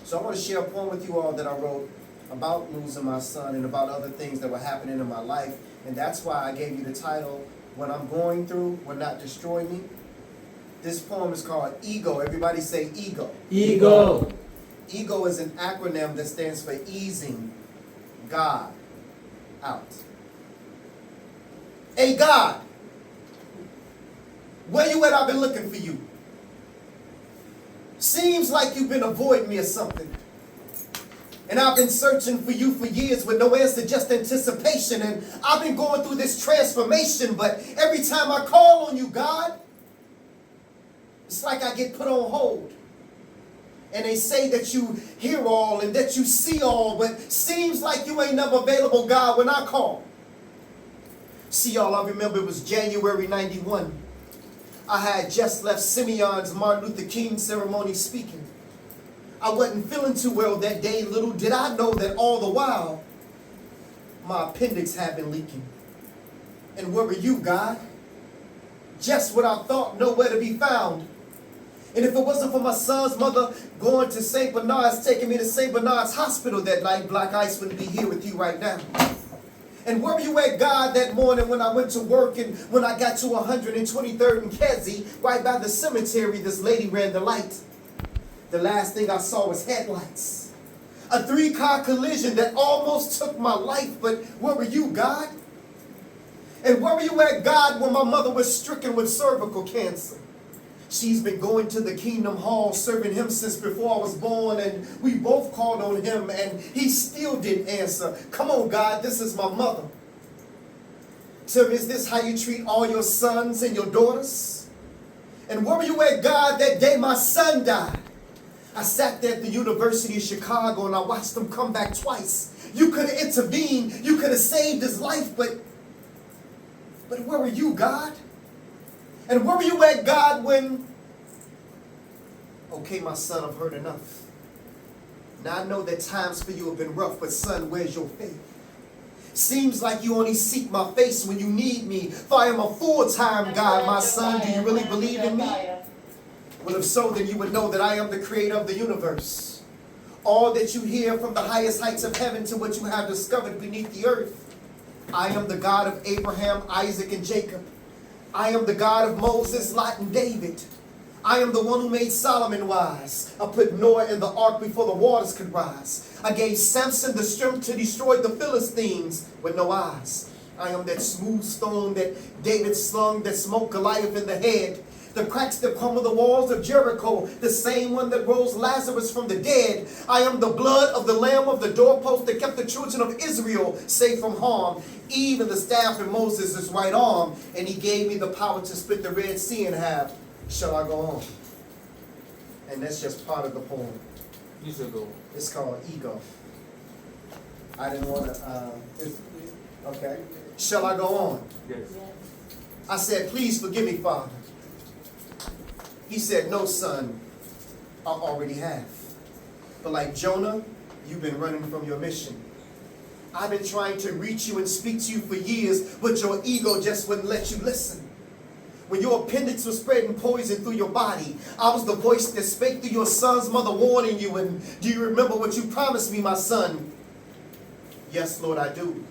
So I want to share a poem with you all that I wrote about losing my son and about other things that were happening in my life. And that's why I gave you the title, What I'm Going Through Will Not Destroy Me. This poem is called E.G.O. Everybody say E.G.O. E.G.O. E.G.O is an acronym that stands for easing God out. Hey God, where you at? I've been looking for you. Seems like you've been avoiding me or something. And I've been searching for you for years with no answer, just anticipation. And I've been going through this transformation, but every time I call on you, God, it's like I get put on hold. And they say that you hear all and that you see all, but seems like you ain't never available, God, when I call. See, y'all, I remember it was January 91. I had just left Simeon's Martin Luther King ceremony speaking. I wasn't feeling too well that day. Little did I know that all the while, my appendix had been leaking. And where were you, God? Just what I thought, nowhere to be found. And if it wasn't for my son's mother going to St. Bernard's, taking me to St. Bernard's Hospital that night, Black Ice wouldn't be here with you right now. And where were you at, God, that morning when I went to work and when I got to 123rd and Kedzie, right by the cemetery, this lady ran the light. The last thing I saw was headlights. A 3-car collision that almost took my life, but where were you, God? And where were you at, God, when my mother was stricken with cervical cancer? She's been going to the Kingdom Hall, serving him since before I was born, and we both called on him, and he still didn't answer. Come on, God, this is my mother. Tell me, is this how you treat all your sons and your daughters? And where were you at, God, that day my son died? I sat there at the University of Chicago, and I watched him come back twice. You could have intervened. You could have saved his life, but where were you, God? And where were you at, God, when, okay, my son, I've heard enough. Now I know that times for you have been rough, but son, where's your faith? Seems like you only seek my face when you need me, for I am a full-time God, my son. Do you really believe in me? Well, if so, then you would know that I am the creator of the universe. All that you hear from the highest heights of heaven to what you have discovered beneath the earth. I am the God of Abraham, Isaac, and Jacob. I am the God of Moses, Lot, and David. I am the one who made Solomon wise. I put Noah in the ark before the waters could rise. I gave Samson the strength to destroy the Philistines with no eyes. I am that smooth stone that David slung that smote Goliath in the head. The cracks that crumble the walls of Jericho, the same one that rose Lazarus from the dead. I am the blood of the lamb of the doorpost that kept the children of Israel safe from harm. Even the staff in Moses' right arm, and he gave me the power to split the Red Sea in half. Shall I go on? And that's just part of the poem. You should go. It's called E.G.O. I didn't want to, okay. Shall I go on? Yes. I said, please forgive me, Father. He said, no, son, I already have. But like Jonah, you've been running from your mission. I've been trying to reach you and speak to you for years, but your ego just wouldn't let you listen. When your appendix was spreading poison through your body, I was the voice that spake through your son's mother warning you. And do you remember what you promised me, my son? Yes, Lord, I do.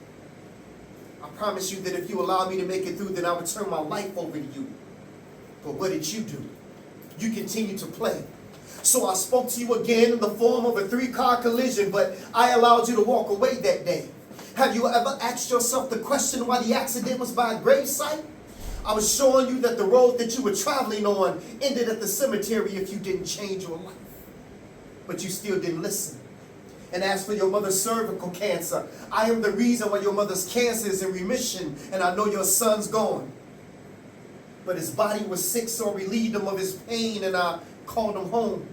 I promised you that if you allow me to make it through, then I would turn my life over to you. But what did you do? You continue to play. So I spoke to you again in the form of a 3-car collision, but I allowed you to walk away that day. Have you ever asked yourself the question why the accident was by a gravesite? I was showing you that the road that you were traveling on ended at the cemetery if you didn't change your life. But you still didn't listen. And as for your mother's cervical cancer, I am the reason why your mother's cancer is in remission, and I know your son's gone. But his body was sick, so I relieved him of his pain, and I called him home.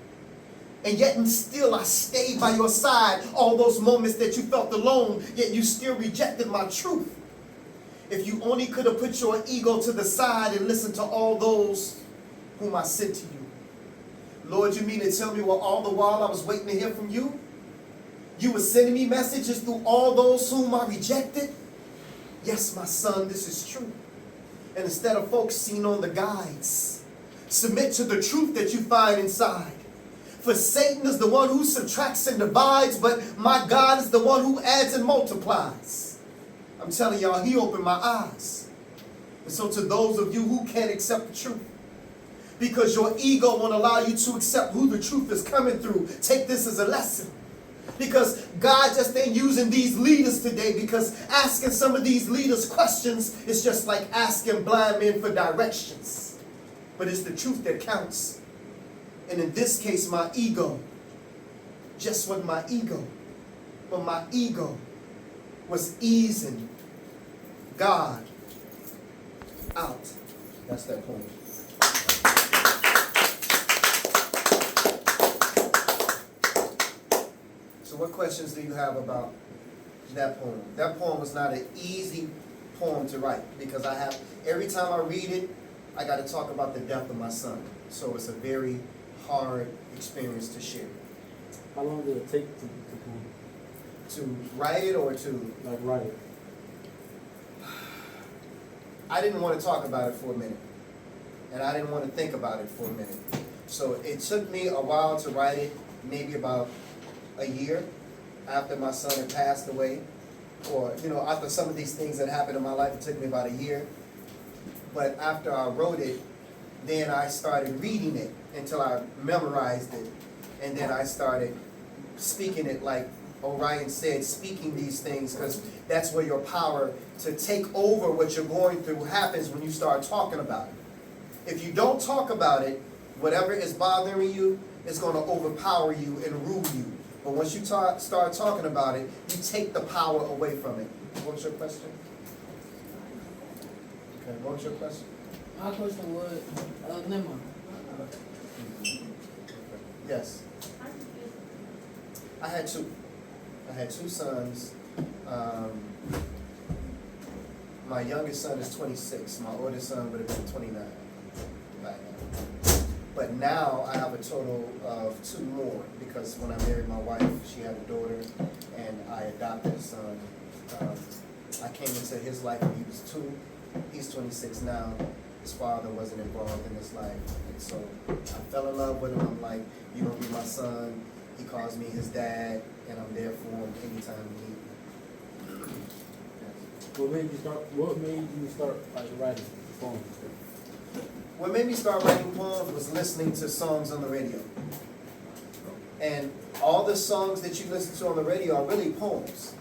And yet and still I stayed by your side all those moments that you felt alone, yet you still rejected my truth. If you only could have put your ego to the side and listened to all those whom I sent to you. Lord, you mean to tell me, well, all the while I was waiting to hear from you, you were sending me messages through all those whom I rejected? Yes, my son, this is true. And instead of focusing on the guides, submit to the truth that you find inside. For Satan is the one who subtracts and divides, but my God is the one who adds and multiplies. I'm telling y'all, he opened my eyes. And so to those of you who can't accept the truth, because your ego won't allow you to accept who the truth is coming through, take this as a lesson. Because God just ain't using these leaders today, because asking some of these leaders questions is just like asking blind men for directions. But it's the truth that counts. And in this case, my ego just wasn't my ego, but my ego was easing God out. That's that point. So what questions do you have about that poem? That poem was not an easy poem to write, because every time I read it, I got to talk about the death of my son. So it's a very hard experience to share. How long did it take To write it or to... like write it? I didn't want to talk about it for a minute. And I didn't want to think about it for a minute. So it took me a while to write it, maybe about a year after my son had passed away. Or, after some of these things that happened in my life, it took me about a year. But after I wrote it, then I started reading it until I memorized it. And then I started speaking it like Orion said, speaking these things, because that's where your power to take over what you're going through happens, when you start talking about it. If you don't talk about it, whatever is bothering you is going to overpower you and rule you. But once you start talking about it, you take the power away from it. What's your question? Okay, what was your question? My question was, never mind. Yes. I had two sons. My youngest son is 26. My oldest son would have been 29 by now. But now I have a total of two more, because when I married my wife, she had a daughter, and I adopted a son. I came into his life when he was 2. He's 26 now. His father wasn't involved in his life. And so I fell in love with him. I'm like, you're going to be my son. He calls me his dad, and I'm there for him anytime he needs me. What made you start like writing poems? What made me start writing poems was listening to songs on the radio. And all the songs that you listen to on the radio are really poems.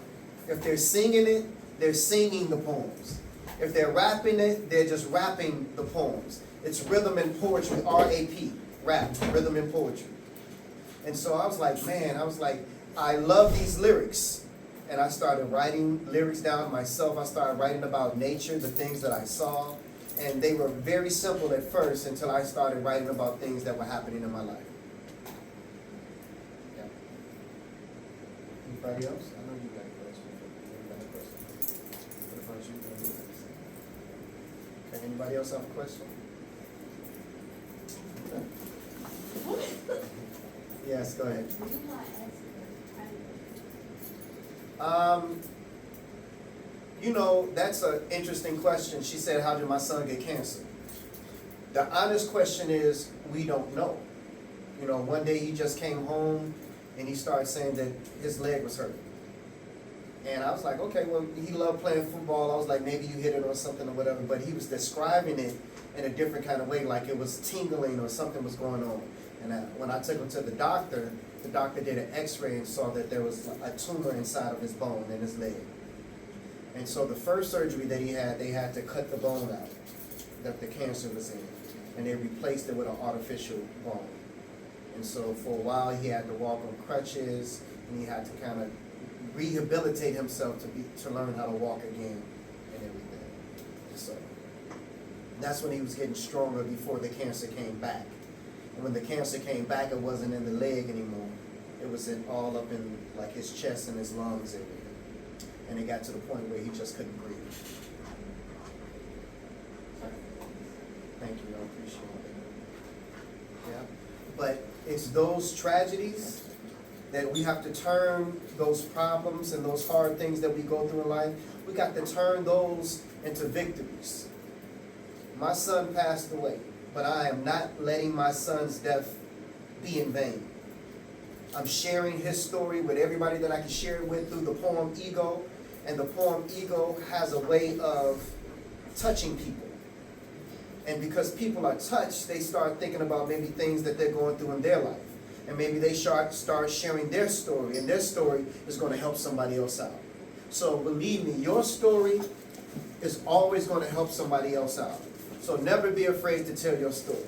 If they're singing it, they're singing the poems. If they're rapping it, they're just rapping the poems. It's rhythm and poetry, R-A-P, rap, rhythm and poetry. And so I was like, I love these lyrics. And I started writing lyrics down myself. I started writing about nature, the things that I saw. And they were very simple at first, until I started writing about things that were happening in my life. Yeah. Anybody else? I know you got a question. You got a question. What about you? Okay, anybody else have a question? Okay. Yes, go ahead. That's an interesting question. She said, how did my son get cancer? The honest question is, we don't know. One day he just came home and he started saying that his leg was hurt. And I was like, okay, well, he loved playing football. I was like, maybe you hit it or something or whatever. But he was describing it in a different kind of way, like it was tingling or something was going on. And when I took him to the doctor did an x-ray and saw that there was a tumor inside of his bone in his leg. And so the first surgery that he had, they had to cut the bone out that the cancer was in. And they replaced it with an artificial bone. And so for a while he had to walk on crutches, and he had to kind of rehabilitate himself to learn how to walk again and everything. So that's when he was getting stronger before the cancer came back. And when the cancer came back, it wasn't in the leg anymore. It was all up in like his chest and his lungs area. And it got to the point where he just couldn't breathe. Thank you, I appreciate it. Yeah. But it's those tragedies that we have to turn those problems and those hard things that we go through in life, we got to turn those into victories. My son passed away, but I am not letting my son's death be in vain. I'm sharing his story with everybody that I can share it with through the poem E.G.O. And the poem E.G.O. has a way of touching people. And because people are touched, they start thinking about maybe things that they're going through in their life. And maybe they start sharing their story, and their story is going to help somebody else out. So believe me, your story is always going to help somebody else out. So never be afraid to tell your story.